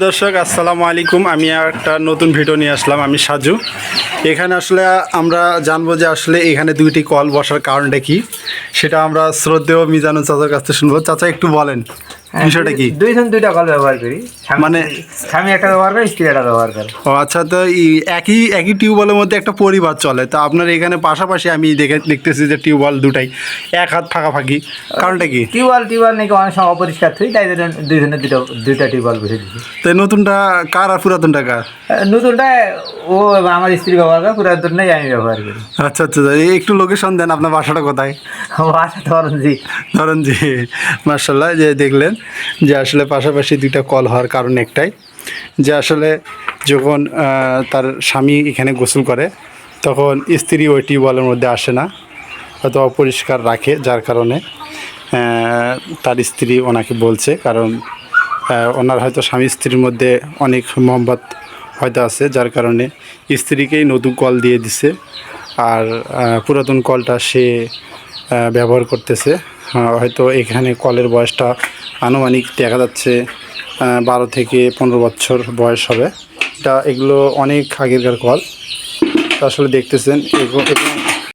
দর্শক আসসালামু আলাইকুম। আমি একটা নতুন ভিডিও নিয়ে আসলাম। আমি সাজু। এখানে আসলে আমরা জানবো যে আসলে এখানে দুইটি কল বসার কারণটা কি, সেটা আমরা শ্রদ্ধেয় মিজানুর চাচার কাছ থেকে শুনবো। চাচা একটু বলেন বিষয়টা কি। দুইজন দুইটা কল ব্যবহার করি, মানে স্বামী একটা ব্যবহার করে, স্ত্রী একটা ব্যবহার করে। ও আচ্ছা, তো একই একই টিউবওয়েলের মধ্যে একটা পরিবার চলে, তো আপনার এখানে পাশাপাশি আমি দেখতেছি যে টিউবওয়েল দুটাই এক হাত ফাঁকাফাঁকি, কারণটা কি? টিউবওয়েল নাকি অনেক সময় অপরিষ্কার থুই, তাই দুইজনের দুইটা টিউবওয়েল বসে দিচ্ছি। তো নতুনটা কার আর পুরাতনটা কার? নতুনটা ও আমার স্ত্রী ব্যবহার করে, পুরাতনটাই আমি ব্যবহার করি। আচ্ছা আচ্ছা, একটু লোকেশন দেন, আপনার বাসাটা কোথায়? বাসা ধরনজি। ধরেন জি, মার্শাল্লাহ, যে দেখলেন যে আসলে পাশাপাশি দুইটা কল হওয়ার কারণ একটাই, যে আসলে যখন তার স্বামী এখানে গোসল করে তখন স্ত্রী ওই টিউবওয়েলের মধ্যে আসে না, হয়তো অপরিষ্কার রাখে, যার কারণে তার স্ত্রী ওনাকে বলছে, কারণ ওনার হয়তো স্বামী স্ত্রীর মধ্যে অনেক মহব্বত হয়তো আছে, যার কারণে স্ত্রীকেই নতুন কল দিয়ে দিছে, আর পুরাতন কলটা সে ব্যবহার করতেছে। হয়তো এখানে কলের বয়সটা আনুমানিক দেখা যাচ্ছে 12 থেকে 15 বছর বয়স হবে। এগুলো অনেক আগেরকার কল। তো আসলে দেখতেছেন